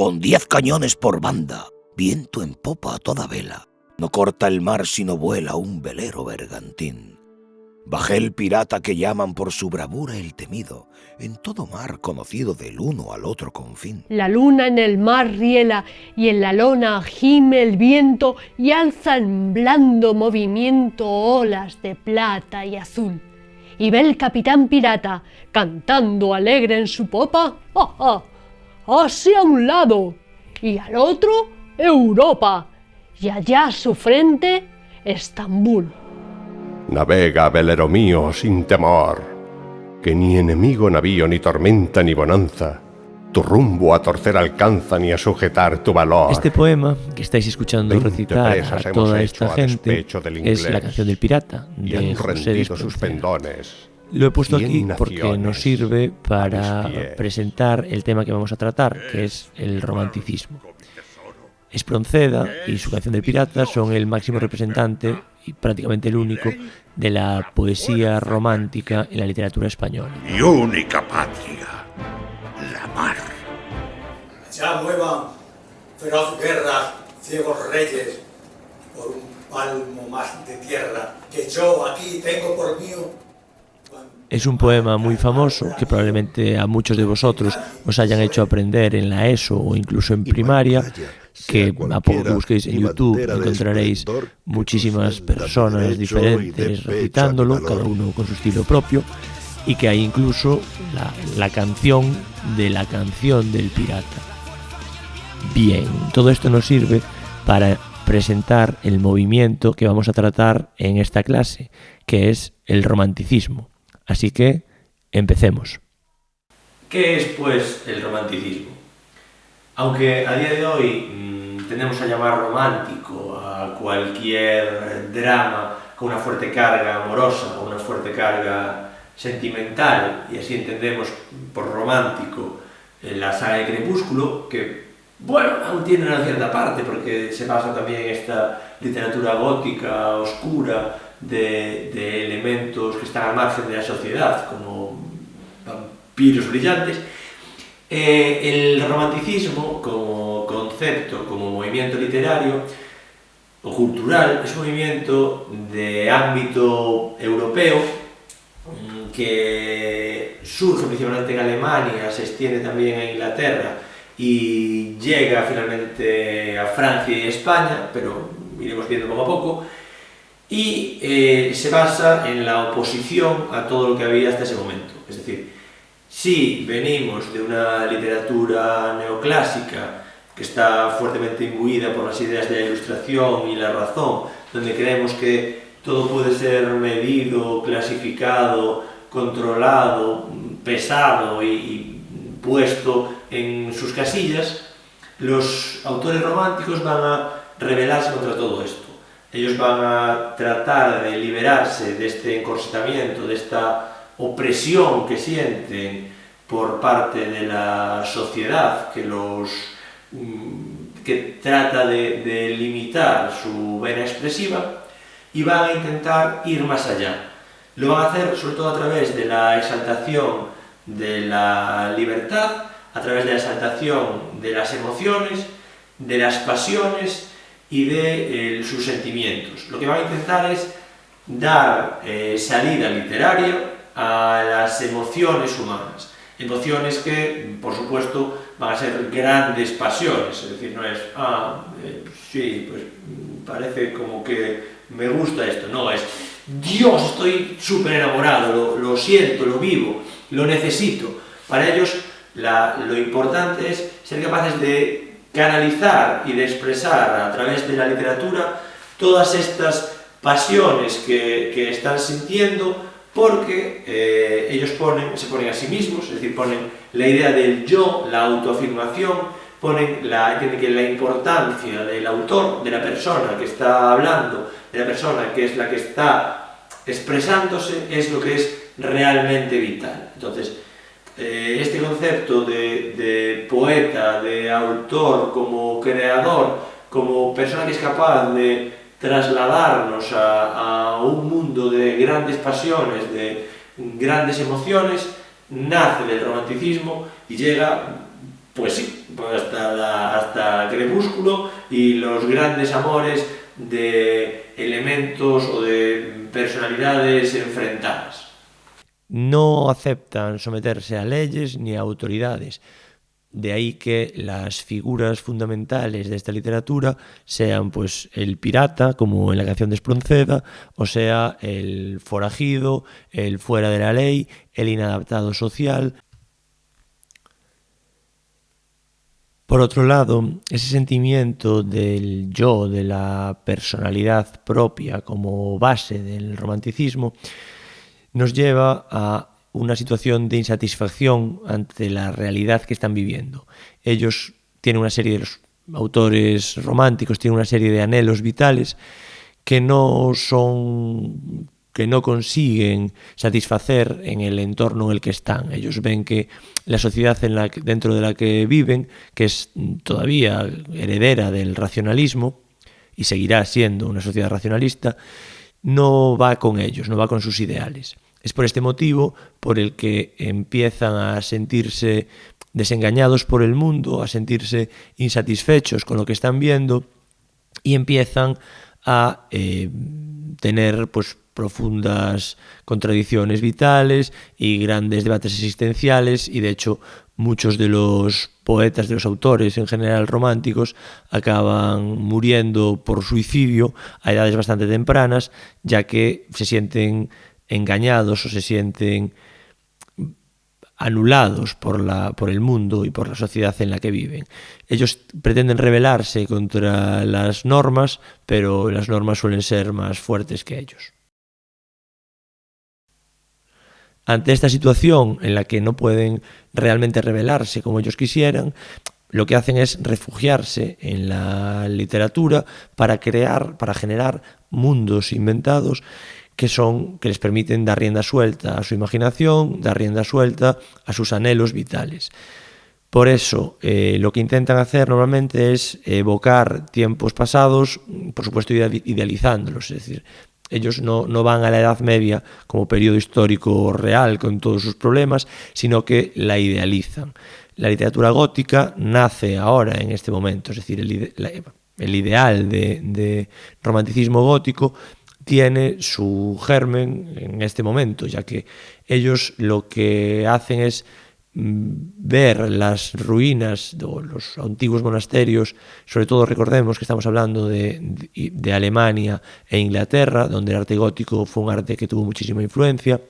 con 10 cañones por banda, viento en popa a toda vela. No corta el mar sino vuela un velero bergantín. Bajel pirata que llaman por su bravura el temido, en todo mar conocido del uno al otro confín. La luna en el mar riela y en la lona gime el viento y alza en blando movimiento olas de plata y azul. Y ve el capitán pirata cantando alegre en su popa, ¡ah, ah! Hacia un lado y al otro Europa y allá a su frente Estambul. Navega, velero mío, sin temor, que ni enemigo navío, ni tormenta, ni bonanza, tu rumbo a torcer alcanza, ni a sujetar tu valor. Este poema que estáis escuchando recitar a toda esta gente es La canción del pirata, de José de Espronceda. Lo he puesto aquí porque nos sirve para presentar el tema que vamos a tratar, que es el romanticismo. Espronceda y su canción del pirata son el máximo representante y prácticamente el único de la poesía romántica en la literatura española. Mi única patria, la mar. Ya muevan feroz guerra, ciegos reyes, por un palmo más de tierra que yo aquí tengo por mío. Es un poema muy famoso que probablemente a muchos de vosotros os hayan hecho aprender en la ESO o incluso en primaria, que a poco que busquéis en YouTube encontraréis muchísimas personas diferentes recitándolo, cada uno con su estilo propio, y que hay incluso la canción de la canción del pirata. Bien, todo esto nos sirve para presentar el movimiento que vamos a tratar en esta clase, que es el romanticismo. Así que, empecemos. ¿Qué es, pues, el romanticismo? Aunque a día de hoy tendemos a llamar romántico a cualquier drama con una fuerte carga amorosa o una fuerte carga sentimental, y así entendemos por romántico la saga de Crepúsculo, que, bueno, aún tiene una cierta parte, porque se basa también en esta literatura gótica, oscura, de elementos que están al margen de la sociedad, como vampiros brillantes. El romanticismo como concepto, como movimiento literario o cultural, es un movimiento de ámbito europeo que surge principalmente en Alemania, se extiende también a Inglaterra y llega finalmente a Francia y España, pero iremos viendo poco a poco. Y se basa en la oposición a todo lo que había hasta ese momento. Es decir, si venimos de una literatura neoclásica que está fuertemente imbuida por las ideas de la Ilustración y la razón, donde creemos que todo puede ser medido, clasificado, controlado, pesado y puesto en sus casillas, los autores románticos van a rebelarse contra todo esto. Ellos van a tratar de liberarse de este encorsetamiento, de esta opresión que sienten por parte de la sociedad, que trata de limitar su vena expresiva, y van a intentar ir más allá. Lo van a hacer sobre todo a través de la exaltación de la libertad, a través de la exaltación de las emociones, de las pasiones y de sus sentimientos. Lo que van a intentar es dar salida literaria a las emociones humanas. Emociones que, por supuesto, van a ser grandes pasiones. Es decir, no es, sí, pues parece como que me gusta esto. No, es, Dios, estoy súper enamorado, lo siento, lo vivo, lo necesito. Para ellos, lo importante es ser capaces de canalizar y de expresar a través de la literatura todas estas pasiones que están sintiendo, porque ellos se ponen a sí mismos, es decir, ponen la idea del yo, la autoafirmación, entienden que la importancia del autor, de la persona que está hablando, de la persona que es la que está expresándose, es lo que es realmente vital. Entonces, este concepto de poeta, de autor, como creador, como persona que es capaz de trasladarnos a un mundo de grandes pasiones, de grandes emociones, nace del romanticismo y llega, pues sí, pues hasta Crepúsculo y los grandes amores de elementos o de personalidades enfrentadas. No aceptan someterse a leyes ni a autoridades. De ahí que las figuras fundamentales de esta literatura sean pues el pirata, como en la canción de Espronceda, o sea el forajido, el fuera de la ley, el inadaptado social. Por otro lado, ese sentimiento del yo, de la personalidad propia como base del romanticismo, nos lleva a una situación de insatisfacción ante la realidad que están viviendo. Ellos tienen una serie de los autores románticos, tienen una serie de anhelos vitales que no consiguen satisfacer en el entorno en el que están. Ellos ven que la sociedad dentro de la que viven, que es todavía heredera del racionalismo y seguirá siendo una sociedad racionalista, no va con ellos, no va con sus ideales. Es por este motivo por el que empiezan a sentirse desengañados por el mundo, a sentirse insatisfechos con lo que están viendo y empiezan a tener pues profundas contradicciones vitales y grandes debates existenciales, y de hecho muchos de los poetas, de los autores en general románticos, acaban muriendo por suicidio a edades bastante tempranas, ya que se sienten engañados o se sienten anulados por el mundo y por la sociedad en la que viven. Ellos pretenden rebelarse contra las normas, pero las normas suelen ser más fuertes que ellos. Ante esta situación en la que no pueden realmente rebelarse como ellos quisieran, lo que hacen es refugiarse en la literatura para generar mundos inventados que les permiten dar rienda suelta a su imaginación, dar rienda suelta a sus anhelos vitales. Por eso, lo que intentan hacer normalmente es evocar tiempos pasados, por supuesto idealizándolos, es decir, ellos no van a la Edad Media como periodo histórico real con todos sus problemas, sino que la idealizan. La literatura gótica nace ahora, en este momento, es decir, el ideal de romanticismo gótico tiene su germen en este momento, ya que ellos lo que hacen es ver las ruinas de los antiguos monasterios, sobre todo recordemos que estamos hablando de Alemania e Inglaterra, donde el arte gótico fue un arte que tuvo muchísima influencia,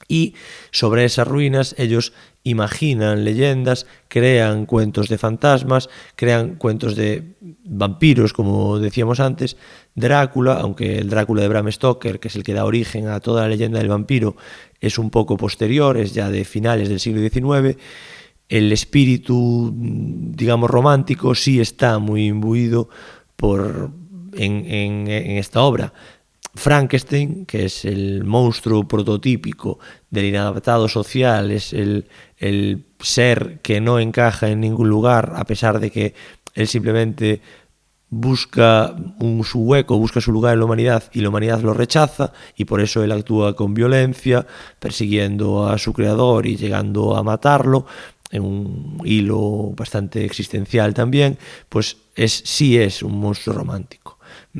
y sobre esas ruinas ellos imaginan leyendas, crean cuentos de fantasmas, crean cuentos de vampiros, como decíamos antes. Drácula, aunque el Drácula de Bram Stoker, que es el que da origen a toda la leyenda del vampiro, es un poco posterior, es ya de finales del siglo XIX, el espíritu, digamos, romántico sí está muy imbuido en esta obra. Frankenstein, que es el monstruo prototípico del inadaptado social, es el ser que no encaja en ningún lugar, a pesar de que él simplemente busca su hueco, busca su lugar en la humanidad y la humanidad lo rechaza, y por eso él actúa con violencia, persiguiendo a su creador y llegando a matarlo, en un hilo bastante existencial también. Pues sí es un monstruo romántico.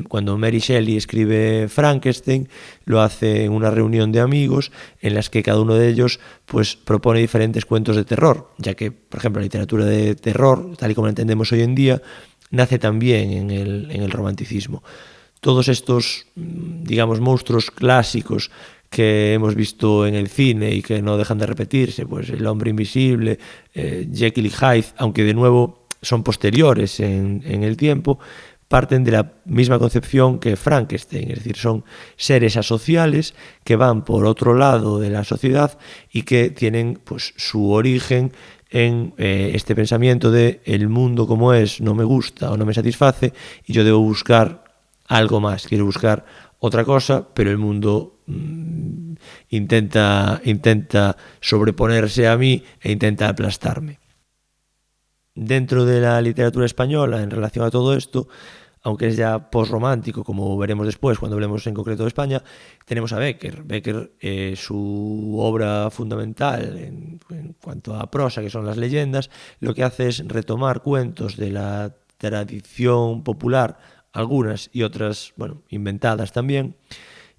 Cuando Mary Shelley escribe Frankenstein, lo hace en una reunión de amigos en las que cada uno de ellos pues propone diferentes cuentos de terror, ya que, por ejemplo, la literatura de terror, tal y como la entendemos hoy en día, nace también en el romanticismo. Todos estos, digamos, monstruos clásicos que hemos visto en el cine y que no dejan de repetirse, pues El hombre invisible, Jekyll y Hyde, aunque de nuevo son posteriores en el tiempo, parten de la misma concepción que Frankenstein, es decir, son seres asociales que van por otro lado de la sociedad y que tienen pues su origen en este pensamiento de el mundo como es no me gusta o no me satisface y yo debo buscar algo más, quiero buscar otra cosa, pero el mundo intenta sobreponerse a mí e intenta aplastarme. Dentro de la literatura española, en relación a todo esto, aunque es ya posromántico, como veremos después cuando hablemos en concreto de España, tenemos a Bécquer. Bécquer, su obra fundamental en cuanto a prosa, que son las leyendas, lo que hace es retomar cuentos de la tradición popular, algunas y otras, bueno, inventadas también,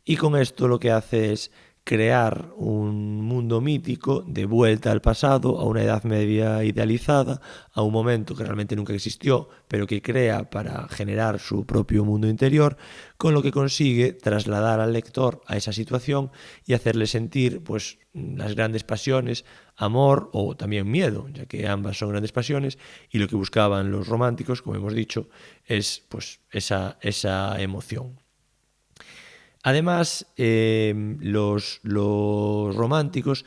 y con esto lo que hace es crear un mundo mítico de vuelta al pasado, a una Edad Media idealizada, a un momento que realmente nunca existió, pero que crea para generar su propio mundo interior, con lo que consigue trasladar al lector a esa situación y hacerle sentir pues las grandes pasiones, amor o también miedo, ya que ambas son grandes pasiones, y lo que buscaban los románticos, como hemos dicho, es pues esa emoción. Además, los románticos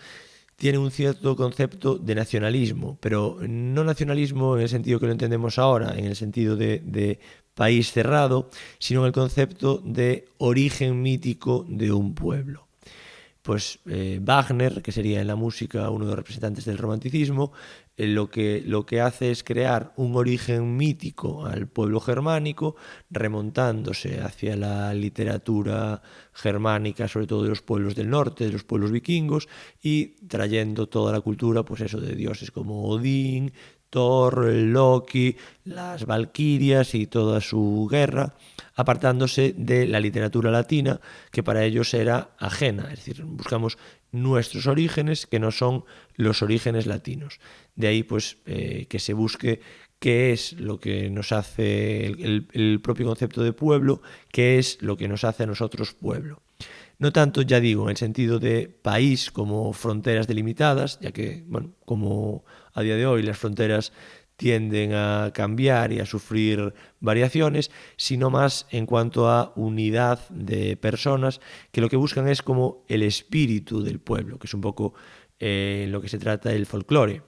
tienen un cierto concepto de nacionalismo, pero no nacionalismo en el sentido que lo entendemos ahora, en el sentido de país cerrado, sino en el concepto de origen mítico de un pueblo. Pues Wagner, que sería en la música uno de los representantes del romanticismo, lo que hace es crear un origen mítico al pueblo germánico, remontándose hacia la literatura germánica, sobre todo de los pueblos del norte, de los pueblos vikingos, y trayendo toda la cultura, pues eso, de dioses como Odín, Thor, Loki, las valquirias y toda su guerra, apartándose de la literatura latina, que para ellos era ajena. Es decir, buscamos nuestros orígenes, que no son los orígenes latinos. De ahí pues que se busque qué es lo que nos hace el propio concepto de pueblo, qué es lo que nos hace a nosotros pueblo. No tanto, ya digo, en el sentido de país como fronteras delimitadas, ya que, bueno, como a día de hoy las fronteras tienden a cambiar y a sufrir variaciones, sino más en cuanto a unidad de personas que lo que buscan es como el espíritu del pueblo, que es un poco lo que se trata el folclore.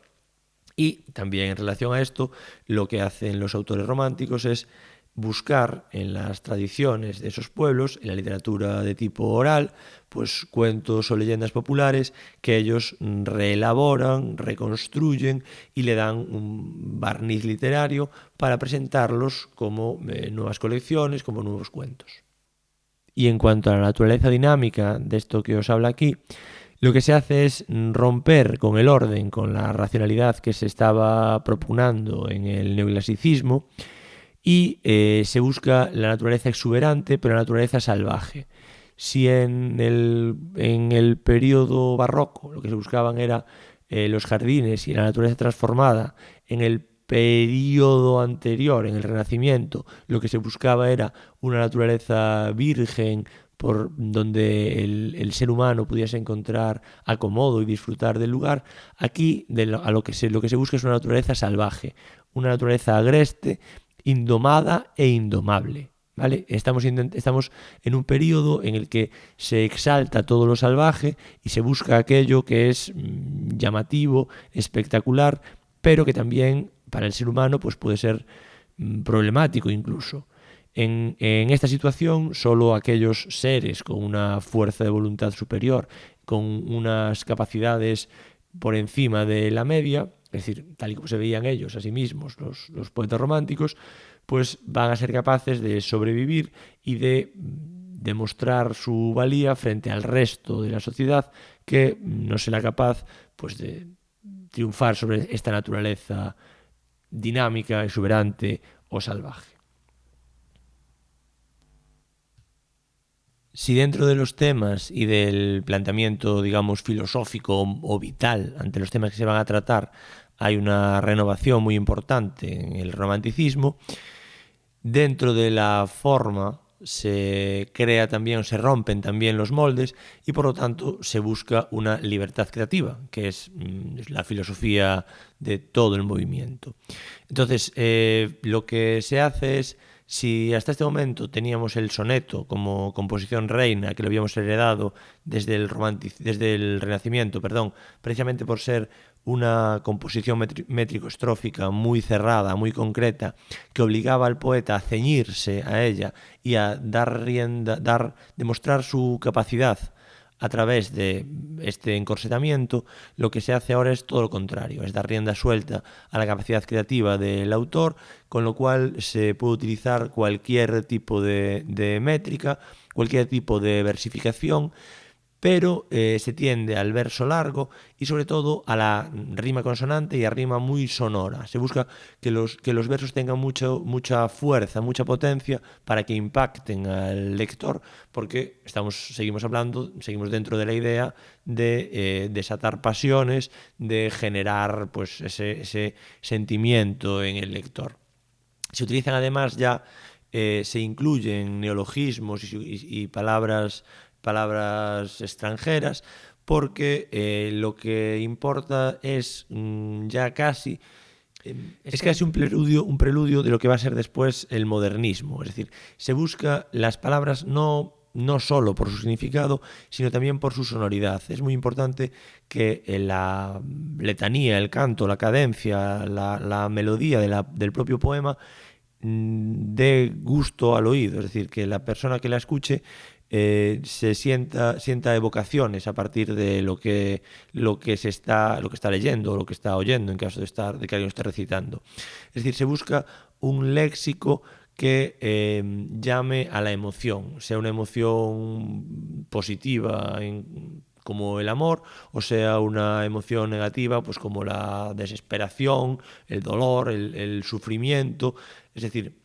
Y también en relación a esto, lo que hacen los autores románticos es buscar en las tradiciones de esos pueblos, en la literatura de tipo oral, pues cuentos o leyendas populares que ellos reelaboran, reconstruyen y le dan un barniz literario para presentarlos como nuevas colecciones, como nuevos cuentos. Y en cuanto a la naturaleza dinámica de esto que os habla aquí, lo que se hace es romper con el orden, con la racionalidad que se estaba propugnando en el neoclasicismo, y se busca la naturaleza exuberante, pero la naturaleza salvaje. Si en el periodo barroco lo que se buscaban era los jardines y la naturaleza transformada, en el periodo anterior, en el Renacimiento, lo que se buscaba era una naturaleza virgen, por donde el ser humano pudiese encontrar acomodo y disfrutar del lugar, aquí lo que se busca es una naturaleza salvaje, una naturaleza agreste, indomada e indomable, ¿vale? Estamos en un periodo en el que se exalta todo lo salvaje y se busca aquello que es llamativo, espectacular, pero que también para el ser humano pues puede ser problemático incluso. En esta situación, solo aquellos seres con una fuerza de voluntad superior, con unas capacidades por encima de la media, es decir, tal y como se veían ellos a sí mismos, los poetas románticos, pues van a ser capaces de sobrevivir y de demostrar su valía frente al resto de la sociedad, que no será capaz pues de triunfar sobre esta naturaleza dinámica, exuberante o salvaje. Si dentro de los temas y del planteamiento, digamos, filosófico o vital ante los temas que se van a tratar hay una renovación muy importante en el romanticismo, dentro de la forma se rompen también los moldes y por lo tanto se busca una libertad creativa, que es la filosofía de todo el movimiento. Entonces, lo que se hace es, si hasta este momento teníamos el soneto como composición reina, que lo habíamos heredado desde el Renacimiento, precisamente por ser una composición métrico-estrófica muy cerrada, muy concreta, que obligaba al poeta a ceñirse a ella y a demostrar su capacidad a través de este encorsetamiento, lo que se hace ahora es todo lo contrario, es dar rienda suelta a la capacidad creativa del autor, con lo cual se puede utilizar cualquier tipo de métrica, cualquier tipo de versificación, pero se tiende al verso largo y sobre todo a la rima consonante y a rima muy sonora. Se busca que los versos tengan mucha fuerza, mucha potencia para que impacten al lector, porque seguimos dentro de la idea de desatar pasiones, de generar pues ese sentimiento en el lector. Se utilizan además se incluyen neologismos y palabras extranjeras, porque lo que importa es casi un preludio de lo que va a ser después el modernismo. Es decir, se busca las palabras no solo por su significado, sino también por su sonoridad. Es muy importante que la letanía, el canto, la cadencia, la melodía del propio poema dé gusto al oído, es decir, que la persona que la escuche se sienta evocaciones a partir de lo que está leyendo o lo que está oyendo, en caso de que alguien esté recitando. Es decir, se busca un léxico que llame a la emoción, sea una emoción positiva como el amor, o sea una emoción negativa pues como la desesperación, el dolor, el sufrimiento. Es decir,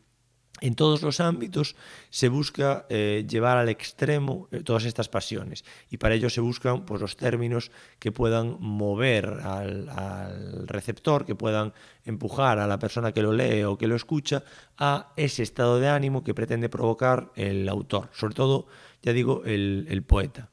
en todos los ámbitos se busca llevar al extremo todas estas pasiones, y para ello se buscan pues, los términos que puedan mover al receptor, que puedan empujar a la persona que lo lee o que lo escucha a ese estado de ánimo que pretende provocar el autor, sobre todo, ya digo, el poeta.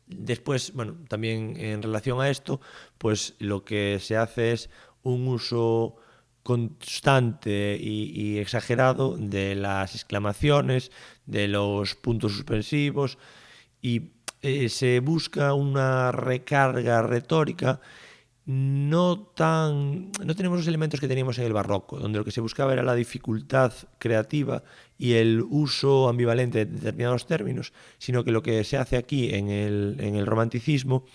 Después, bueno, también en relación a esto, pues lo que se hace es un uso constante y exagerado de las exclamaciones, de los puntos suspensivos, y se busca una recarga retórica. No tenemos los elementos que teníamos en el barroco, donde lo que se buscaba era la dificultad creativa y el uso ambivalente de determinados términos, sino que lo que se hace aquí en el romanticismo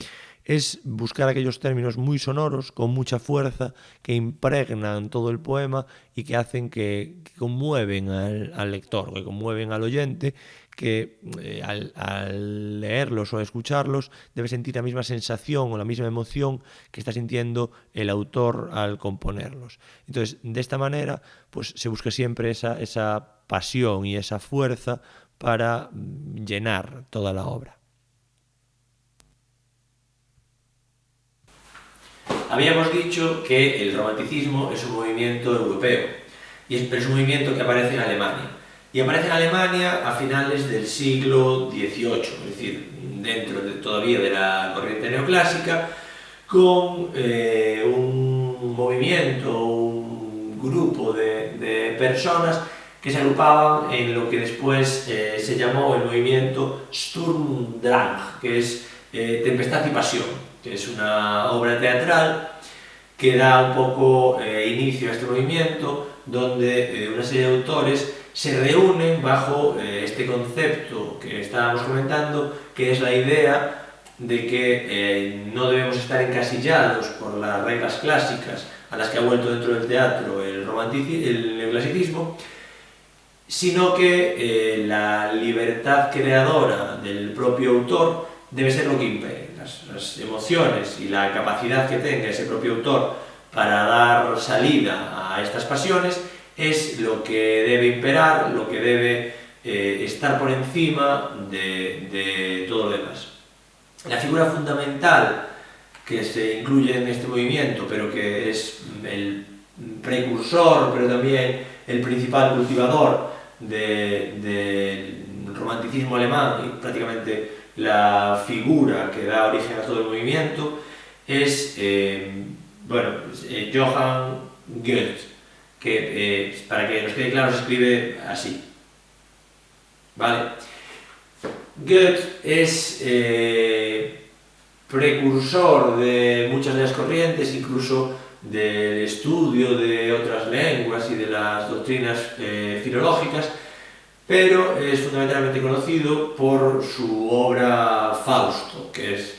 es buscar aquellos términos muy sonoros, con mucha fuerza, que impregnan todo el poema y que hacen que conmueven al lector, que conmueven al oyente, que al leerlos o escucharlos debe sentir la misma sensación o la misma emoción que está sintiendo el autor al componerlos. Entonces, de esta manera, pues se busca siempre esa pasión y esa fuerza para llenar toda la obra. Habíamos dicho que el romanticismo es un movimiento europeo, pero es un movimiento que aparece en Alemania. Y aparece en Alemania a finales del siglo XVIII, es decir, dentro todavía de la corriente neoclásica, con un movimiento, un grupo de personas que se agrupaban en lo que después se llamó el movimiento Sturm Drang, que es Tempestad y Pasión, que es una obra teatral que da un poco inicio a este movimiento, donde una serie de autores se reúnen bajo este concepto que estábamos comentando, que es la idea de que no debemos estar encasillados por las reglas clásicas a las que ha vuelto dentro del teatro el neoclasicismo, sino que la libertad creadora del propio autor debe ser lo que impere. Las emociones y la capacidad que tenga ese propio autor para dar salida a estas pasiones es lo que debe imperar, lo que debe estar por encima de todo lo demás. La figura fundamental que se incluye en este movimiento, pero que es el precursor, pero también el principal cultivador del romanticismo alemán y prácticamente la figura que da origen a todo el movimiento, es Johann Goethe, que para que nos quede claro se escribe así, ¿vale? Goethe es precursor de muchas de las corrientes, incluso del estudio de otras lenguas y de las doctrinas filológicas, pero es fundamentalmente conocido por su obra Fausto, que es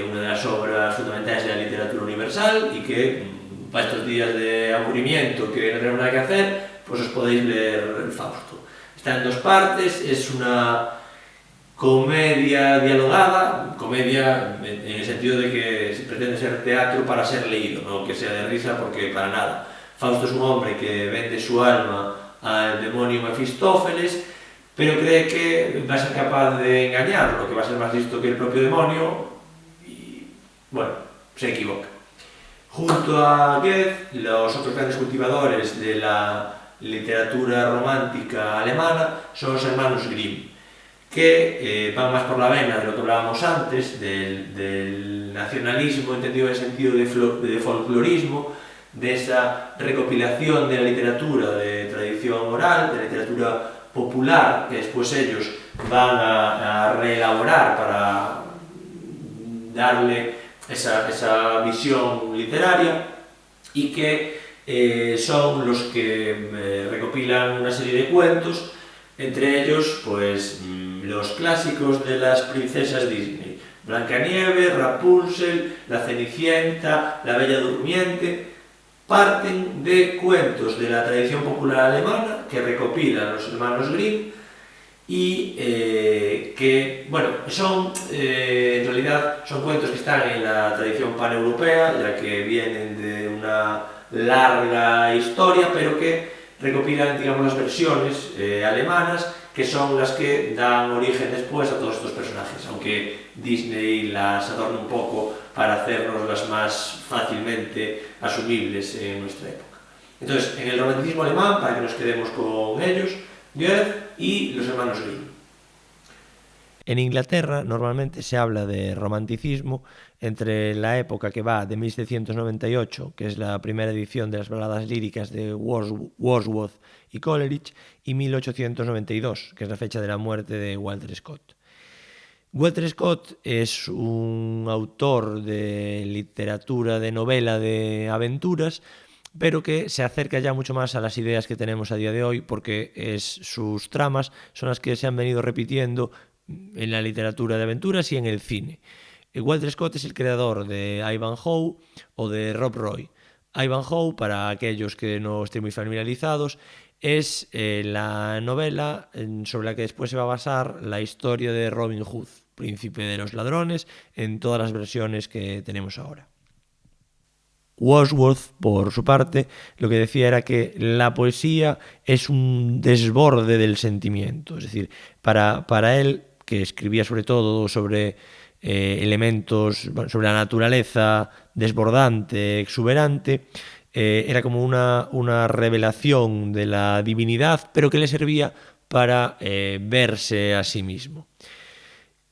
una de las obras fundamentales de la literatura universal y que para estos días de aburrimiento que no tenemos nada que hacer, pues os podéis leer el Fausto. Está en 2 partes, es una comedia dialogada, comedia en el sentido de que se pretende ser teatro para ser leído, no que sea de risa, porque para nada. Fausto es un hombre que vende su alma al demonio Mefistófeles, pero cree que va a ser capaz de engañarlo, que va a ser más listo que el propio demonio, y bueno, se equivoca. Junto a Goethe, los otros grandes cultivadores de la literatura romántica alemana son los hermanos Grimm, que van más por la vena de lo que hablábamos antes, del nacionalismo entendido en el sentido de folclorismo, de esa recopilación de la literatura de tradición oral, de literatura popular, que después ellos van a reelaborar para darle esa visión literaria, y que son los que recopilan una serie de cuentos, entre ellos pues los clásicos de las princesas Disney: Blancanieves, Rapunzel, La Cenicienta, La Bella Durmiente. Parten de cuentos de la tradición popular alemana que recopilan los hermanos Grimm y que, bueno, son en realidad son cuentos que están en la tradición paneuropea, ya que vienen de una larga historia, pero que recopilan, digamos, las versiones alemanas, que son las que dan origen después a todos estos personajes, aunque Disney las adorna un poco para hacernoslas más fácilmente asumibles en nuestra época. Entonces, en el romanticismo alemán, para que nos quedemos con ellos, Goethe y los hermanos Grimm. En Inglaterra normalmente se habla de romanticismo entre la época que va de 1798, que es la primera edición de las baladas líricas de Wordsworth y Coleridge, y 1892, que es la fecha de la muerte de Walter Scott. Walter Scott es un autor de literatura, de novela, de aventuras, pero que se acerca ya mucho más a las ideas que tenemos a día de hoy, porque sus tramas son las que se han venido repitiendo en la literatura de aventuras y en el cine. Walter Scott es el creador de Ivanhoe o de Rob Roy. Ivanhoe, para aquellos que no estén muy familiarizados, es la novela sobre la que después se va a basar la historia de Robin Hood, príncipe de los ladrones, en todas las versiones que tenemos ahora. Wordsworth, por su parte, lo que decía era que la poesía es un desborde del sentimiento. Es decir, para él, que escribía sobre todo sobre elementos, sobre la naturaleza desbordante, exuberante, era como una revelación de la divinidad, pero que le servía para verse a sí mismo.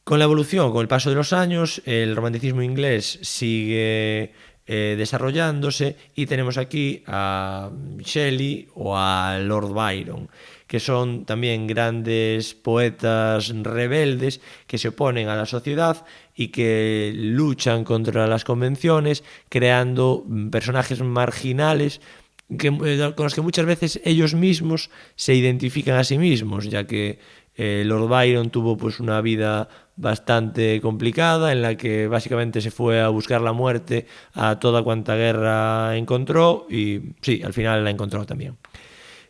Con la evolución, con el paso de los años, el romanticismo inglés sigue desarrollándose, y tenemos aquí a Shelley o a Lord Byron, que son también grandes poetas rebeldes que se oponen a la sociedad y que luchan contra las convenciones, creando personajes marginales con los que muchas veces ellos mismos se identifican a sí mismos, ya que Lord Byron tuvo pues una vida bastante complicada, en la que básicamente se fue a buscar la muerte a toda cuanta guerra encontró, y sí, al final la encontró también.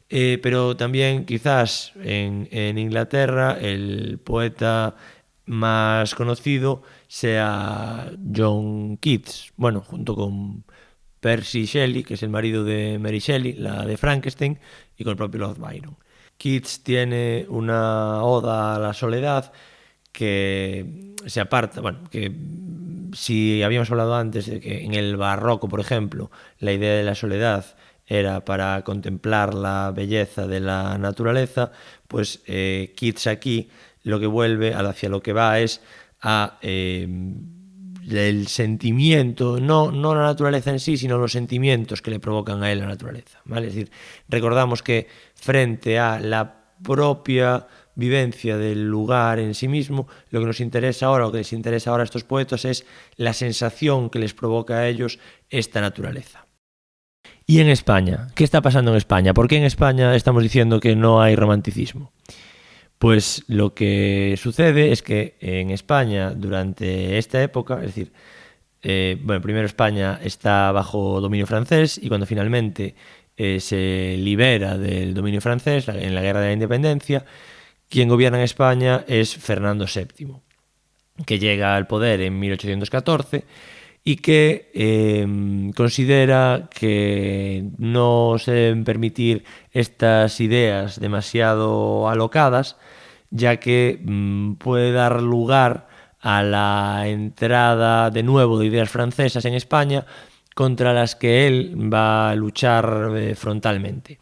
Pero también quizás en Inglaterra el poeta más conocido sea John Keats, bueno, junto con Percy Shelley, que es el marido de Mary Shelley, la de Frankenstein, y con el propio Lord Byron. Keats tiene una oda a la soledad que se aparta, bueno, que si habíamos hablado antes de que en el barroco, por ejemplo, la idea de la soledad era para contemplar la belleza de la naturaleza, pues Keats aquí lo que vuelve, hacia lo que va es a el sentimiento, no la naturaleza en sí, sino los sentimientos que le provocan a él la naturaleza, ¿vale? Es decir, recordamos que frente a la propia vivencia del lugar en sí mismo, lo que nos interesa ahora, o que les interesa ahora a estos poetas, es la sensación que les provoca a ellos esta naturaleza. ¿Y en España? ¿Qué está pasando en España? ¿Por qué en España estamos diciendo que no hay romanticismo? Pues lo que sucede es que en España, durante esta época, es decir, primero España está bajo dominio francés y cuando finalmente se libera del dominio francés en la Guerra de la Independencia, quien gobierna en España es Fernando VII, que llega al poder en 1814 y que considera que no se deben permitir estas ideas demasiado alocadas, ya que puede dar lugar a la entrada de nuevo de ideas francesas en España contra las que él va a luchar frontalmente.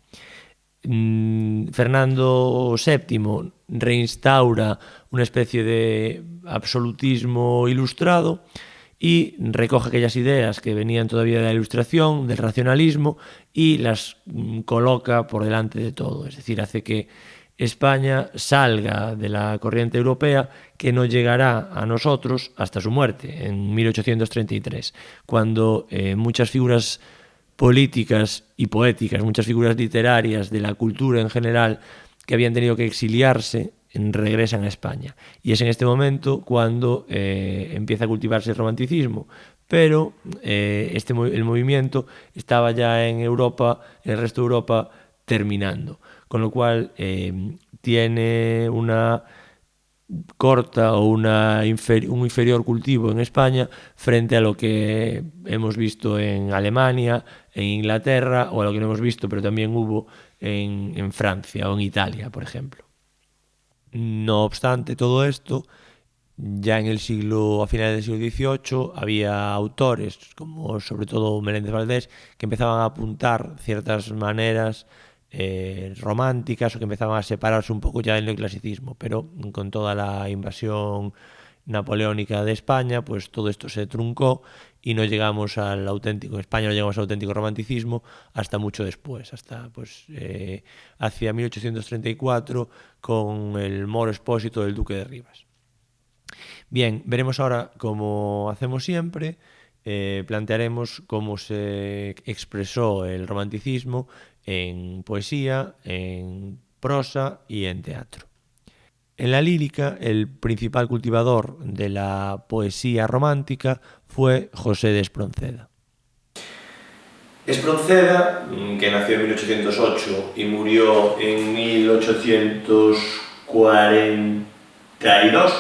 Fernando VII reinstaura una especie de absolutismo ilustrado y recoge aquellas ideas que venían todavía de la Ilustración, del racionalismo, y las coloca por delante de todo. Es decir, hace que España salga de la corriente europea, que no llegará a nosotros hasta su muerte, en 1833, cuando muchas figuras políticas y poéticas, muchas figuras literarias de la cultura en general que habían tenido que exiliarse, regresan a España. Y es en este momento cuando empieza a cultivarse el romanticismo. Pero el movimiento estaba ya en Europa, en el resto de Europa, terminando. Con lo cual tiene una corta o un inferior cultivo en España frente a lo que hemos visto en Alemania, en Inglaterra, o a lo que no hemos visto, pero también hubo en Francia o en Italia, por ejemplo. No obstante todo esto, ya en a finales del siglo XVIII había autores, como sobre todo Meléndez Valdés, que empezaban a apuntar ciertas maneras románticas o que empezaban a separarse un poco ya del neoclasicismo, pero con toda la invasión napoleónica de España, pues todo esto se truncó y no llegamos al auténtico, en España no llegamos al auténtico romanticismo hasta mucho después, hasta hacia 1834 con el Moro Expósito del Duque de Rivas. Bien, veremos ahora, como hacemos siempre, plantearemos cómo se expresó el romanticismo en poesía, en prosa y en teatro. En la lírica, el principal cultivador de la poesía romántica fue José de Espronceda. Espronceda, que nació en 1808 y murió en 1842,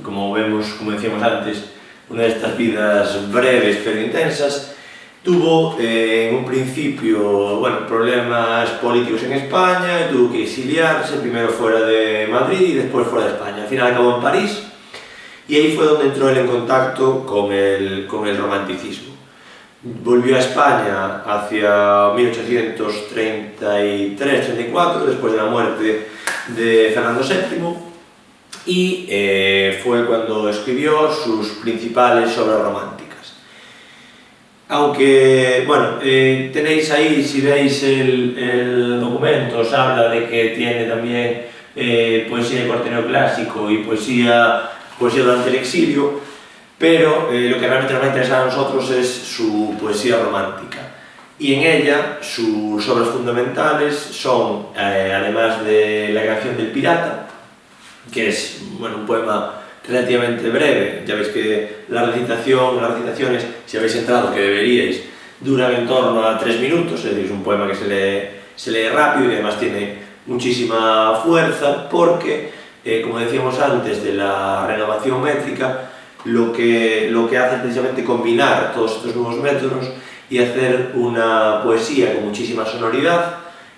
como decíamos antes, una de estas vidas breves pero intensas, tuvo en un principio problemas políticos en España, tuvo que exiliarse, primero fuera de Madrid y después fuera de España. Al final acabó en París y ahí fue donde entró él en contacto con el romanticismo. Volvió a España hacia 1833-34, después de la muerte de Fernando VII, y fue cuando escribió sus principales obras románticas. Aunque, tenéis ahí, si veis el documento, os habla de que tiene también poesía de corte neoclásico y poesía durante el exilio, pero lo que realmente nos va a interesar a nosotros es su poesía romántica. Y en ella, sus obras fundamentales son, además de La canción del pirata, que es un poema relativamente breve. Ya veis que las recitaciones, si habéis entrado, que deberíais, duran en torno a 3 minutos, es decir, es un poema que se lee rápido y además tiene muchísima fuerza porque, como decíamos antes de la renovación métrica, lo que hace es precisamente combinar todos estos nuevos métodos y hacer una poesía con muchísima sonoridad,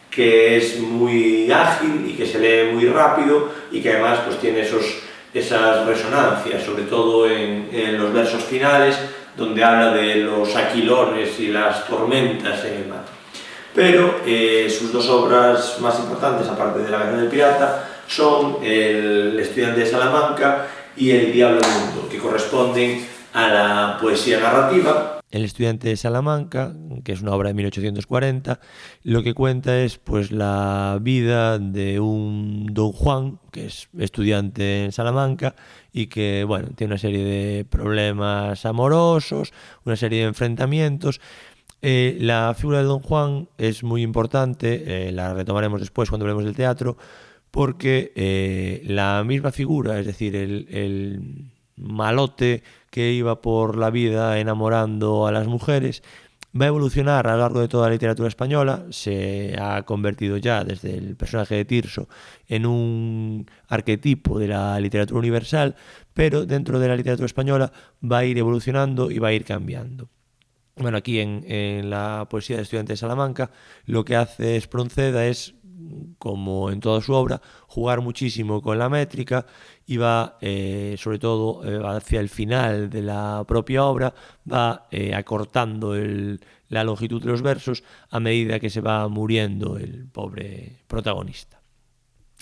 que es muy ágil y que se lee muy rápido y que además tiene esas resonancias, sobre todo en los versos finales, donde habla de los aquilones y las tormentas en el mar. Pero sus dos obras más importantes, aparte de La canción del pirata, son El estudiante de Salamanca y El diablo mundo, que corresponden a la poesía narrativa. El estudiante de Salamanca, que es una obra de 1840, lo que cuenta es la vida de un don Juan, que es estudiante en Salamanca y que tiene una serie de problemas amorosos, una serie de enfrentamientos, La figura de Don Juan es muy importante, la retomaremos después cuando hablemos del teatro, porque la misma figura, es decir, el malote que iba por la vida enamorando a las mujeres, va a evolucionar a lo largo de toda la literatura española. Se ha convertido ya desde el personaje de Tirso en un arquetipo de la literatura universal, pero dentro de la literatura española va a ir evolucionando y va a ir cambiando. Bueno, aquí en la poesía de Estudiante de Salamanca lo que hace Espronceda es, como en toda su obra, jugar muchísimo con la métrica y va, sobre todo hacia el final de la propia obra, va acortando la longitud de los versos a medida que se va muriendo el pobre protagonista.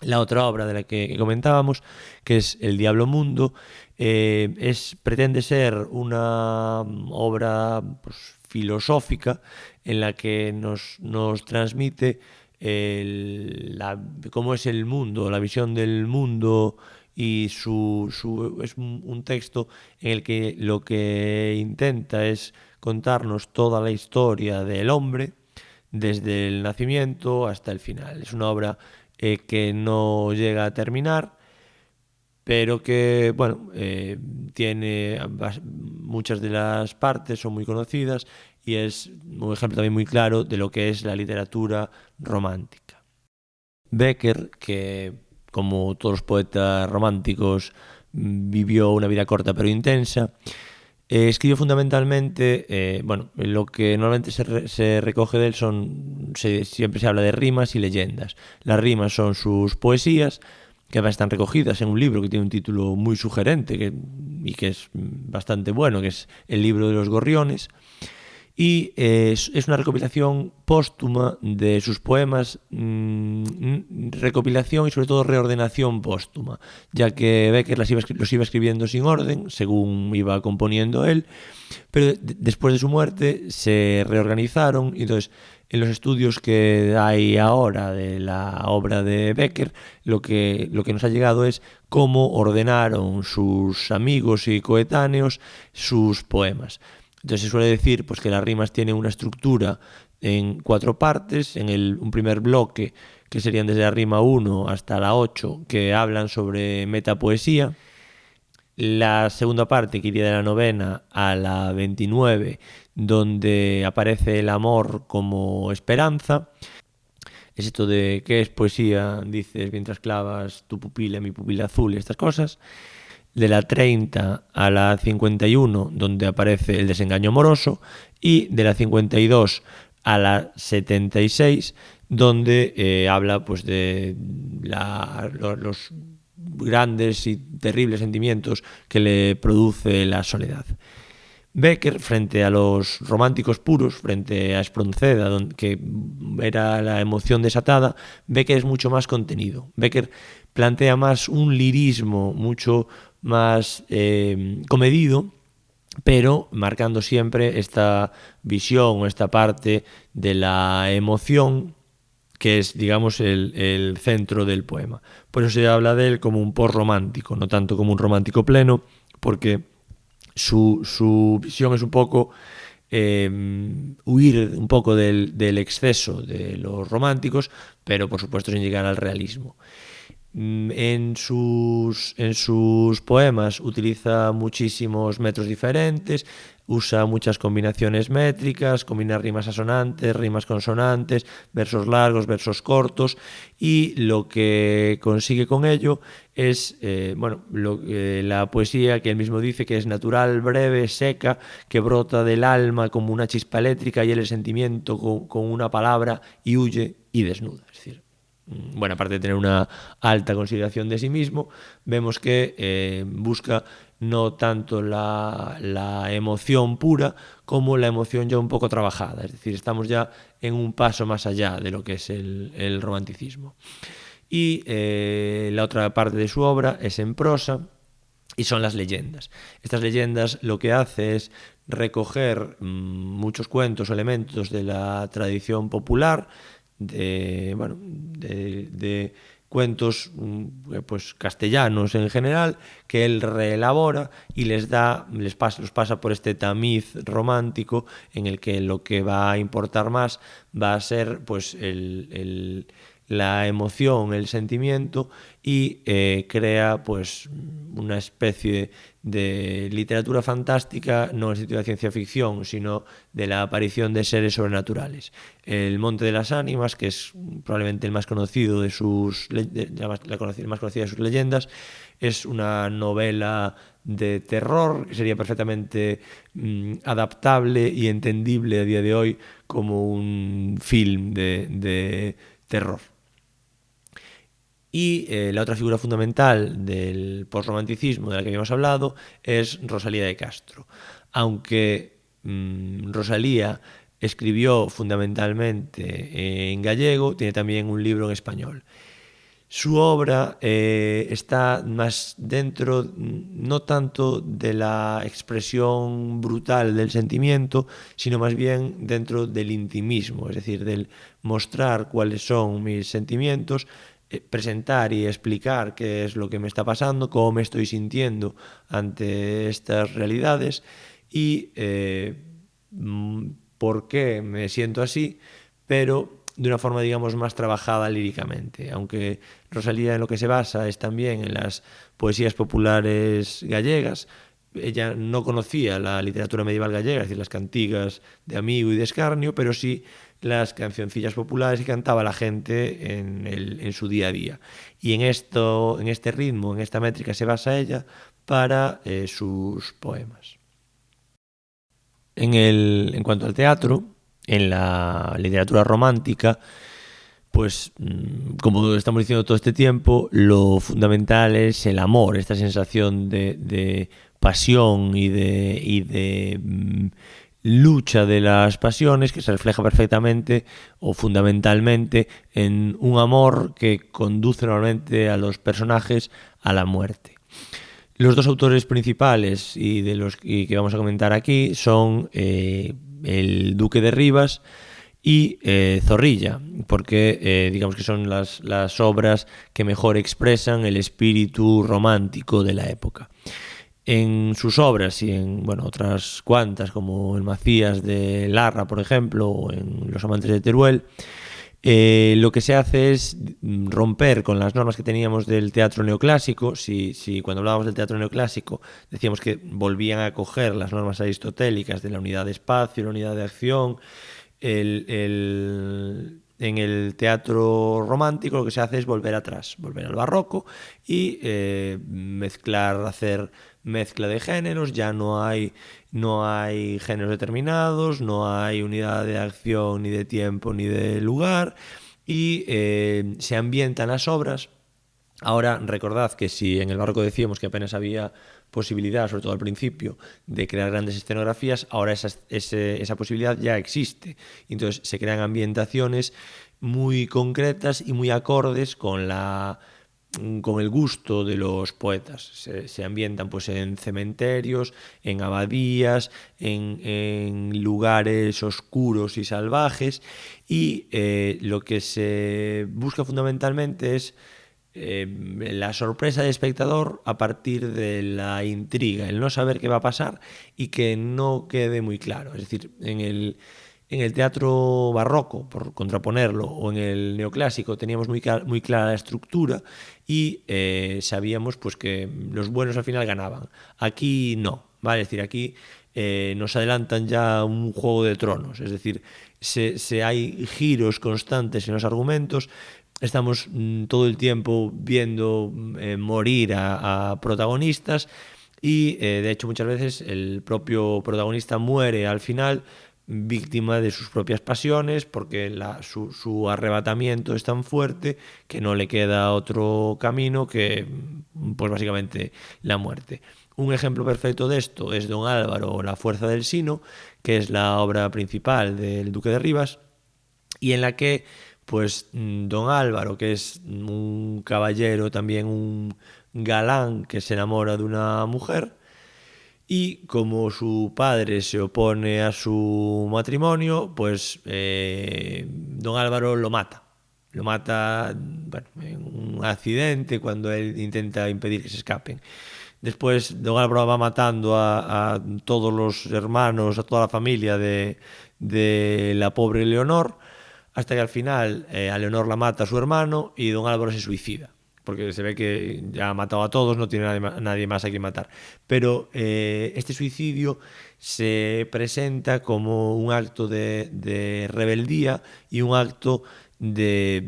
La otra obra de la que comentábamos, que es El Diablo Mundo, pretende ser una obra pues, filosófica en la que nos transmite cómo es el mundo, la visión del mundo, y es un texto en el que lo que intenta es contarnos toda la historia del hombre desde el nacimiento hasta el final. Es una obra que no llega a terminar, pero que, bueno, tiene muchas de las partes, son muy conocidas, y es un ejemplo también muy claro de lo que es la literatura romántica. Bécquer, que como todos los poetas románticos vivió una vida corta pero intensa, escribió fundamentalmente, lo que normalmente se recoge de él siempre se habla de rimas y leyendas. Las rimas son sus poesías, que además están recogidas en un libro que tiene un título muy sugerente y que es bastante bueno, que es El libro de los gorriones. Y es una recopilación póstuma de sus poemas, recopilación y sobre todo reordenación póstuma, ya que Bécquer los iba escribiendo sin orden, según iba componiendo él, pero después de su muerte se reorganizaron, y entonces en los estudios que hay ahora de la obra de Bécquer, lo que nos ha llegado es cómo ordenaron sus amigos y coetáneos sus poemas. Entonces se suele decir pues, que las rimas tienen una estructura en 4 partes, en un primer bloque, que serían desde la rima 1 hasta la 8, que hablan sobre metapoesía. La segunda parte, que iría de la 9 a la 29, donde aparece el amor como esperanza. Es esto de ¿qué es poesía? Dices mientras clavas tu pupila en mi pupila azul y estas cosas. De la 30 a la 51, donde aparece el desengaño amoroso, y de la 52 a la 76, donde habla pues, de los grandes y terribles sentimientos que le produce la soledad. Bécquer, frente a los románticos puros, frente a Espronceda, que era la emoción desatada, Bécquer es mucho más contenido. Bécquer plantea más un lirismo mucho más comedido, pero marcando siempre esta visión, esta parte de la emoción, que es, digamos, el centro del poema. Por eso se habla de él como un postromántico, no tanto como un romántico pleno, porque su visión es un poco huir un poco del exceso de los románticos, pero por supuesto sin llegar al realismo. En sus poemas utiliza muchísimos metros diferentes, usa muchas combinaciones métricas, combina rimas asonantes, rimas consonantes, versos largos, versos cortos, y lo que consigue con ello es la poesía que él mismo dice que es natural, breve, seca, que brota del alma como una chispa eléctrica y el sentimiento con una palabra y huye y desnuda. Es decir, bueno, aparte de tener una alta consideración de sí mismo, vemos que busca no tanto la emoción pura como la emoción ya un poco trabajada. Es decir, estamos ya en un paso más allá de lo que es el romanticismo. Y la otra parte de su obra es en prosa y son las leyendas. Estas leyendas lo que hace es recoger muchos cuentos o elementos de la tradición popular, de cuentos pues castellanos en general, que él reelabora y los pasa por este tamiz romántico en el que lo que va a importar más va a ser pues la emoción, el sentimiento, y crea pues una especie de literatura fantástica, no en el sentido de ciencia ficción, sino de la aparición de seres sobrenaturales. El Monte de las Ánimas, que es probablemente el más conocido de sus leyendas, es una novela de terror que sería perfectamente adaptable y entendible a día de hoy como un film de terror. Y la otra figura fundamental del posromanticismo de la que habíamos hablado es Rosalía de Castro. Aunque Rosalía escribió fundamentalmente en gallego, tiene también un libro en español. Su obra está más dentro, no tanto de la expresión brutal del sentimiento, sino más bien dentro del intimismo, es decir, del mostrar cuáles son mis sentimientos, presentar y explicar qué es lo que me está pasando, cómo me estoy sintiendo ante estas realidades y por qué me siento así, pero de una forma, digamos, más trabajada líricamente. Aunque Rosalía en lo que se basa es también en las poesías populares gallegas, ella no conocía la literatura medieval gallega, es decir, las cantigas de Amigo y de Escarnio, pero sí las cancioncillas populares que cantaba la gente en su día a día. Y en este ritmo, en esta métrica se basa ella para sus poemas. En cuanto al teatro, en la literatura romántica, pues como estamos diciendo todo este tiempo, lo fundamental es el amor, esta sensación de pasión y de lucha de las pasiones que se refleja perfectamente o fundamentalmente en un amor que conduce normalmente a los personajes a la muerte. Los dos autores principales y que vamos a comentar aquí son el Duque de Rivas y Zorrilla, porque digamos que son las obras que mejor expresan el espíritu romántico de la época. En sus obras y en otras cuantas, como el Macías de Larra, por ejemplo, o en Los amantes de Teruel, lo que se hace es romper con las normas que teníamos del teatro neoclásico. Si cuando hablábamos del teatro neoclásico decíamos que volvían a coger las normas aristotélicas de la unidad de espacio, la unidad de acción, en el teatro romántico lo que se hace es volver atrás, volver al barroco y hacer mezcla de géneros. Ya no hay géneros determinados, no hay unidad de acción, ni de tiempo, ni de lugar, y se ambientan las obras. Ahora, recordad que si en el barroco decíamos que apenas había posibilidad, sobre todo al principio, de crear grandes escenografías, ahora esa posibilidad ya existe. Entonces se crean ambientaciones muy concretas y muy acordes con el gusto de los poetas. Se ambientan pues en cementerios, en abadías, en lugares oscuros y salvajes, y lo que se busca fundamentalmente es la sorpresa del espectador a partir de la intriga, el no saber qué va a pasar y que no quede muy claro. Es decir, en el teatro barroco, por contraponerlo, o en el neoclásico teníamos muy clara la estructura y sabíamos pues que los buenos al final ganaban. Aquí no, ¿vale? Es decir, aquí nos adelantan ya un Juego de Tronos, es decir, hay giros constantes en los argumentos. Estamos todo el tiempo viendo morir a protagonistas y de hecho muchas veces el propio protagonista muere al final víctima de sus propias pasiones, porque su arrebatamiento es tan fuerte que no le queda otro camino que pues básicamente la muerte. Un ejemplo perfecto de esto es Don Álvaro o La fuerza del Sino, que es la obra principal del Duque de Rivas, y en la que pues Don Álvaro, que es un caballero, también un galán que se enamora de una mujer, y como su padre se opone a su matrimonio, pues Don Álvaro lo mata. Lo mata, bueno, en un accidente cuando él intenta impedir que se escapen. Después don Álvaro va matando a todos los hermanos, a toda la familia de la pobre Leonor, hasta que al final a Leonor la mata a su hermano y don Álvaro se suicida, porque se ve que ya ha matado a todos, no tiene nadie más a quien matar. Pero este suicidio se presenta como un acto de rebeldía y un acto de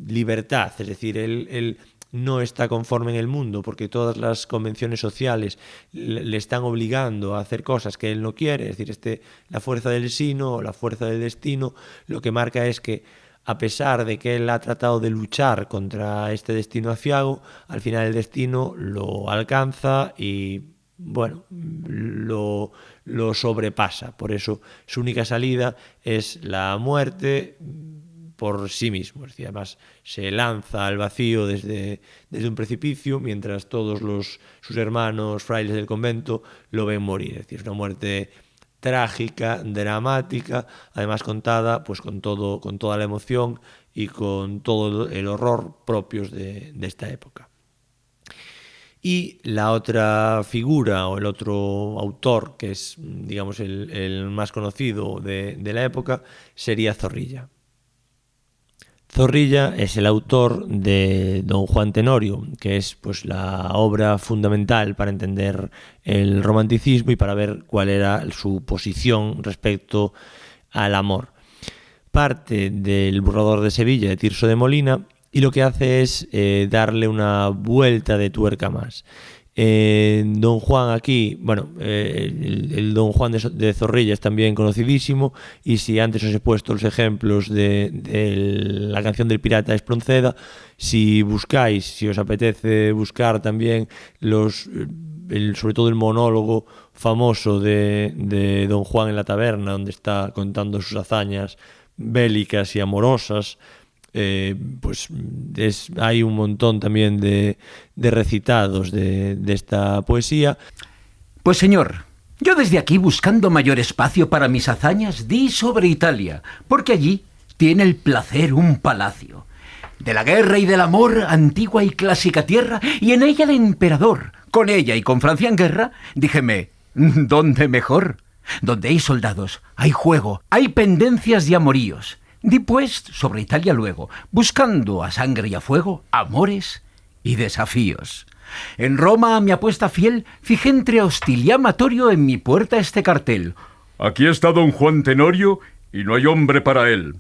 libertad, es decir, él no está conforme en el mundo porque todas las convenciones sociales le están obligando a hacer cosas que él no quiere, es decir, la fuerza del sino o la fuerza del destino lo que marca es que, a pesar de que él ha tratado de luchar contra este destino aciago, al final el destino lo alcanza y, bueno, lo sobrepasa. Por eso su única salida es la muerte por sí mismo. Es decir, además se lanza al vacío desde un precipicio, mientras todos sus hermanos frailes del convento lo ven morir. Es decir, es una muerte trágica, dramática, además contada pues con toda la emoción y con todo el horror propios de esta época. Y la otra figura o el otro autor, que es, digamos, el más conocido de la época, sería Zorrilla. Zorrilla es el autor de Don Juan Tenorio, que es pues la obra fundamental para entender el romanticismo y para ver cuál era su posición respecto al amor. Parte del Burlador de Sevilla de Tirso de Molina y lo que hace es darle una vuelta de tuerca más. Don Juan aquí, bueno, el Don Juan de Zorrilla es también conocidísimo, y si antes os he puesto los ejemplos de la canción del pirata Espronceda, si buscáis, si os apetece buscar también sobre todo el monólogo famoso de Don Juan en la taberna, donde está contando sus hazañas bélicas y amorosas, pues hay un montón también de recitados de esta poesía. Pues señor, yo desde aquí, buscando mayor espacio para mis hazañas, di sobre Italia, porque allí tiene el placer un palacio. De la guerra y del amor, antigua y clásica tierra, y en ella el emperador. Con ella y con Francia en guerra, díjeme, ¿dónde mejor? Donde hay soldados, hay juego, hay pendencias y amoríos. Di pues sobre Italia luego, buscando a sangre y a fuego, amores y desafíos. En Roma, a mi apuesta fiel, fijé entre hostil y amatorio en mi puerta este cartel: aquí está don Juan Tenorio y no hay hombre para él.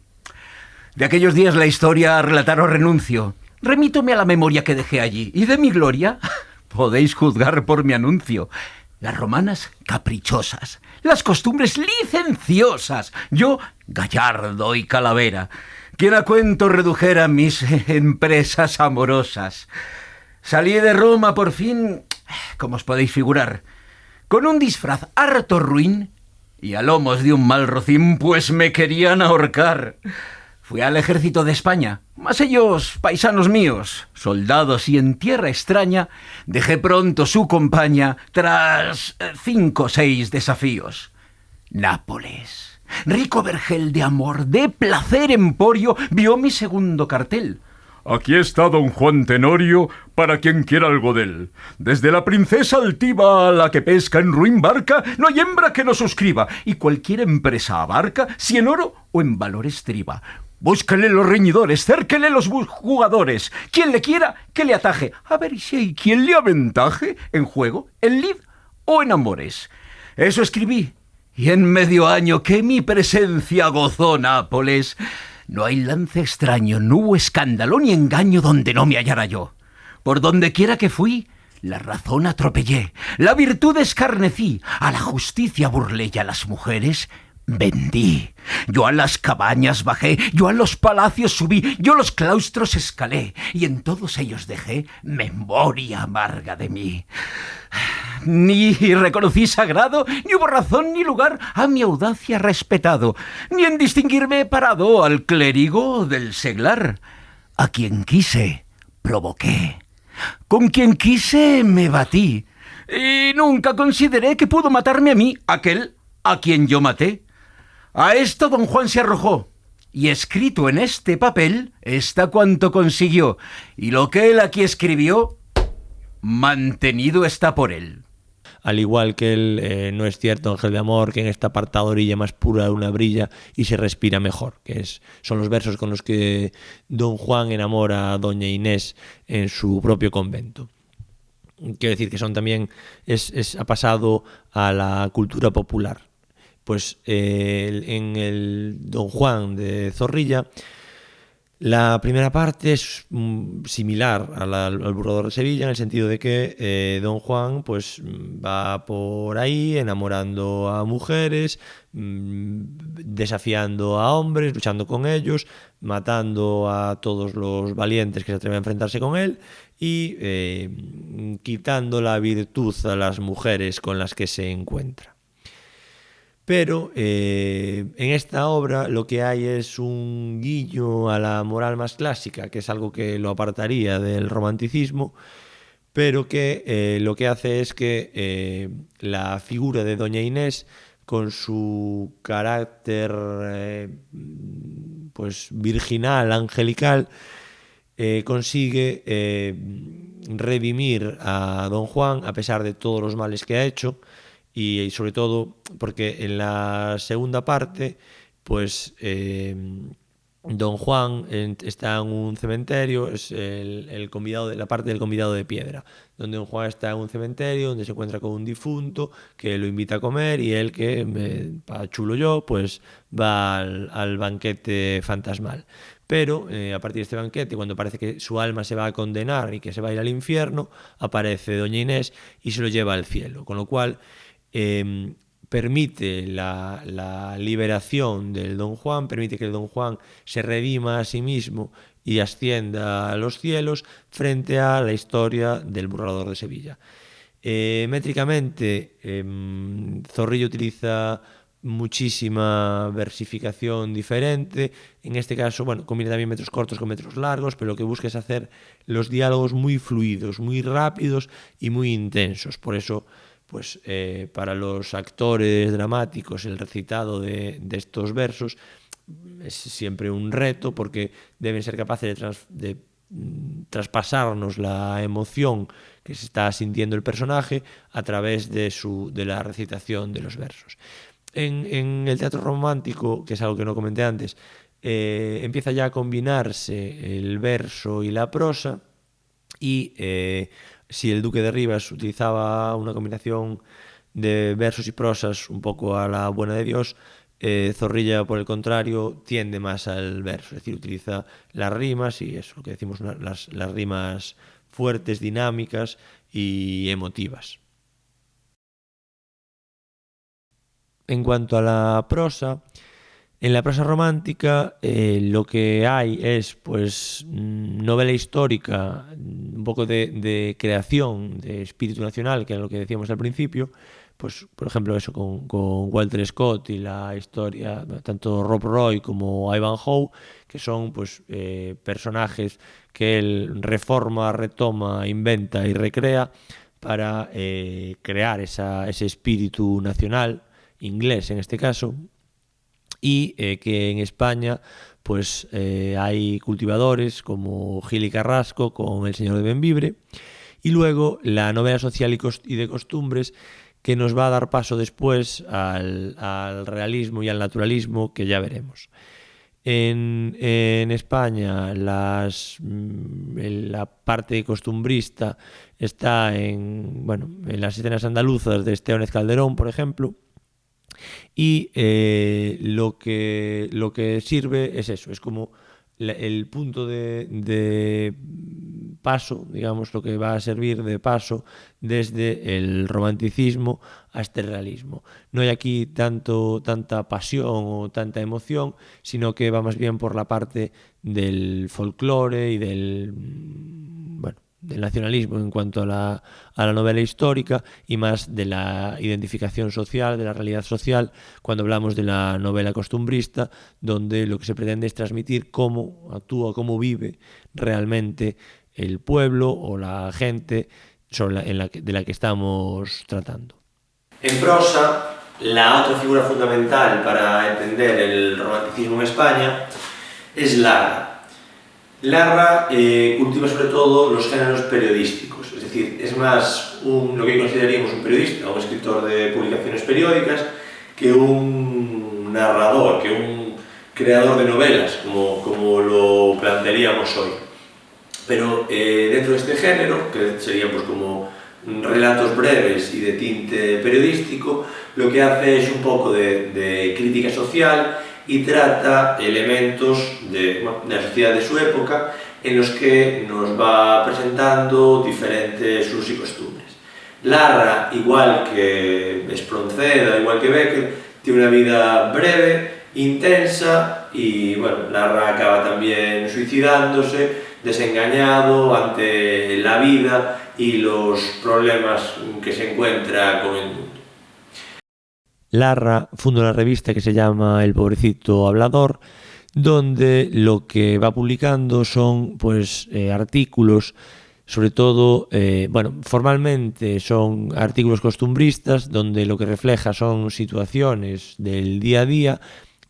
De aquellos días la historia a relatar os renuncio. Remítome a la memoria que dejé allí, y de mi gloria podéis juzgar por mi anuncio. Las romanas caprichosas, las costumbres licenciosas, yo gallardo y calavera, quien a cuento redujera mis empresas amorosas. Salí de Roma por fin, como os podéis figurar, con un disfraz harto ruin y a lomos de un mal rocín, pues me querían ahorcar. Fui al ejército de España, mas ellos, paisanos míos, soldados y en tierra extraña, dejé pronto su compañía tras 5 o 6 desafíos. Nápoles, rico vergel de amor, de placer emporio, vio mi segundo cartel. Aquí está don Juan Tenorio para quien quiera algo de él. Desde la princesa altiva a la que pesca en ruin barca, no hay hembra que no suscriba, y cualquier empresa abarca, si en oro o en valor estriba. Búsquenle los reñidores, cérquenle los jugadores. Quien le quiera, que le ataje. A ver si hay quien le aventaje en juego, en lid o en amores. Eso escribí, y en medio año que mi presencia gozó Nápoles, no hay lance extraño, no hubo escándalo ni engaño donde no me hallara yo. Por donde quiera que fui, la razón atropellé, la virtud escarnecí, a la justicia burlé y a las mujeres vendí. Yo a las cabañas bajé, yo a los palacios subí, yo los claustros escalé, y en todos ellos dejé memoria amarga de mí. Ni reconocí sagrado, ni hubo razón ni lugar a mi audacia respetado, ni en distinguirme he parado al clérigo del seglar. A quien quise, provoqué. Con quien quise, me batí. Y nunca consideré que pudo matarme a mí aquel a quien yo maté. A esto don Juan se arrojó, y escrito en este papel está cuanto consiguió, y lo que él aquí escribió, mantenido está por él. Al igual que él, no es cierto, Ángel de Amor, que en esta apartado orilla más pura de una brilla y se respira mejor, son los versos con los que don Juan enamora a doña Inés en su propio convento. Quiero decir que son también, ha pasado a la cultura popular. Pues en el Don Juan de Zorrilla, la primera parte es similar al Burlador de Sevilla, en el sentido de que Don Juan pues va por ahí enamorando a mujeres, desafiando a hombres, luchando con ellos, matando a todos los valientes que se atreven a enfrentarse con él y quitando la virtud a las mujeres con las que se encuentra. Pero en esta obra lo que hay es un guiño a la moral más clásica, que es algo que lo apartaría del romanticismo, pero que lo que hace es que la figura de doña Inés, con su carácter pues virginal, angelical, consigue redimir a don Juan a pesar de todos los males que ha hecho. Y sobre todo porque en la segunda parte, pues don Juan está en un cementerio, es el convidado la parte del convidado de piedra, donde don Juan está en un cementerio, donde se encuentra con un difunto que lo invita a comer y él, que para chulo yo, pues va al banquete fantasmal. Pero a partir de este banquete, cuando parece que su alma se va a condenar y que se va a ir al infierno, aparece doña Inés y se lo lleva al cielo, con lo cual permite la liberación del don Juan, permite que el don Juan se redima a sí mismo y ascienda a los cielos frente a la historia del Burlador de Sevilla. Métricamente, Zorrilla utiliza muchísima versificación diferente. En este caso, bueno, combina también metros cortos con metros largos, pero lo que busca es hacer los diálogos muy fluidos, muy rápidos y muy intensos. Por eso, pues para los actores dramáticos el recitado de estos versos es siempre un reto, porque deben ser capaces de traspasarnos la emoción que se está sintiendo el personaje a través de la recitación de los versos. En el teatro romántico, que es algo que no comenté antes, empieza ya a combinarse el verso y la prosa, y si el Duque de Rivas utilizaba una combinación de versos y prosas un poco a la buena de Dios, Zorrilla, por el contrario, tiende más al verso, es decir, utiliza las rimas y eso, lo que decimos, las rimas fuertes, dinámicas y emotivas. En cuanto a la prosa, en la prosa romántica lo que hay es pues novela histórica, un poco de creación, de espíritu nacional, que es lo que decíamos al principio, pues por ejemplo eso con Walter Scott y la historia, tanto Rob Roy como Ivanhoe, que son pues personajes que él reforma, retoma, inventa y recrea para crear ese espíritu nacional, inglés en este caso, y que en España pues hay cultivadores como Gil y Carrasco con El Señor de Bembibre, y luego la novela social y de costumbres, que nos va a dar paso después al realismo y al naturalismo, que ya veremos. En España la parte costumbrista está en las escenas andaluzas de Esteban Calderón, por ejemplo. Y lo que sirve es eso, es como el punto de paso, digamos, lo que va a servir de paso desde el romanticismo hasta el realismo. No hay aquí tanta pasión o tanta emoción, sino que va más bien por la parte del folclore y del nacionalismo en cuanto a la novela histórica, y más de la identificación social, de la realidad social, cuando hablamos de la novela costumbrista, donde lo que se pretende es transmitir cómo actúa, cómo vive realmente el pueblo o la gente de la que estamos tratando. En prosa, la otra figura fundamental para entender el romanticismo en España es Larra. Larra cultiva sobre todo los géneros periodísticos, es decir, es más lo que consideraríamos un periodista, un escritor de publicaciones periódicas, que un narrador, que un creador de novelas, como lo plantearíamos hoy. Pero dentro de este género, que serían pues como relatos breves y de tinte periodístico, lo que hace es un poco de crítica social y trata elementos de la sociedad de su época en los que nos va presentando diferentes usos y costumbres. Larra, igual que Espronceda, igual que Becker, tiene una vida breve, intensa y bueno, Larra acaba también suicidándose, desengañado ante la vida y los problemas que se encuentra con el mundo. Larra funda una revista que se llama El Pobrecito Hablador, donde lo que va publicando son pues artículos, sobre todo, formalmente son artículos costumbristas, donde lo que refleja son situaciones del día a día,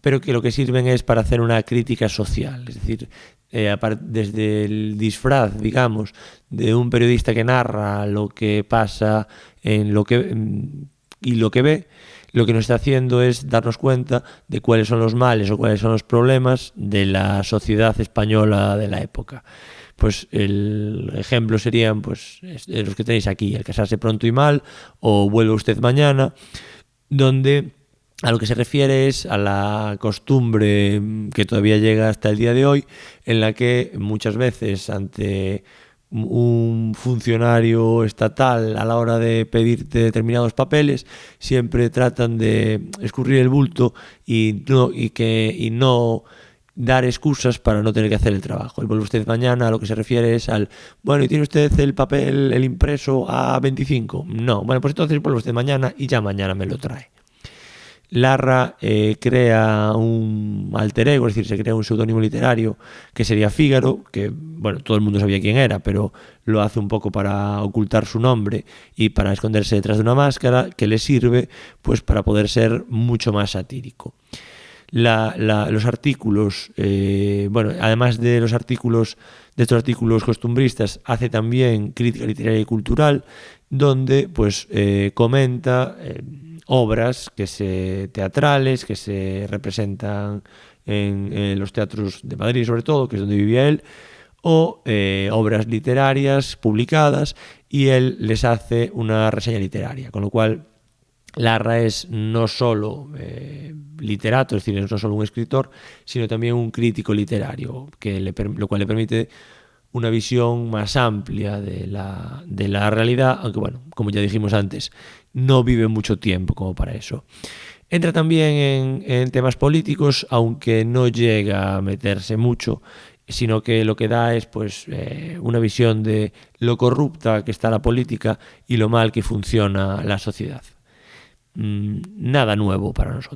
pero que lo que sirven es para hacer una crítica social, es decir, desde el disfraz, digamos, de un periodista que narra lo que pasa y lo que ve, lo que nos está haciendo es darnos cuenta de cuáles son los males o cuáles son los problemas de la sociedad española de la época. Pues el ejemplo serían pues los que tenéis aquí, El casarse pronto y mal o Vuelve usted mañana, donde a lo que se refiere es a la costumbre que todavía llega hasta el día de hoy, en la que muchas veces ante un funcionario estatal a la hora de pedirte determinados papeles siempre tratan de escurrir el bulto y no dar excusas para no tener que hacer el trabajo. El Vuelve usted mañana a lo que se refiere es al, bueno, ¿y tiene usted el papel, el impreso A25? No, bueno, pues entonces vuelve usted mañana y ya mañana me lo trae. Larra crea un alter ego, es decir, se crea un seudónimo literario que sería Fígaro, que bueno, todo el mundo sabía quién era, pero lo hace un poco para ocultar su nombre y para esconderse detrás de una máscara que le sirve pues para poder ser mucho más satírico. Los artículos, además de estos artículos costumbristas, hace también crítica literaria y cultural, donde pues comenta obras teatrales que se representan en los teatros de Madrid, sobre todo, que es donde vivía él, o obras literarias publicadas, y él les hace una reseña literaria, con lo cual Larra es no solo literato, es decir, no solo un escritor, sino también un crítico literario, lo cual le permite una visión más amplia de la realidad, aunque bueno, como ya dijimos antes, no vive mucho tiempo como para eso. Entra también en temas políticos, aunque no llega a meterse mucho, sino que lo que da es pues una visión de lo corrupta que está la política y lo mal que funciona la sociedad. Nada nuevo para nosotros.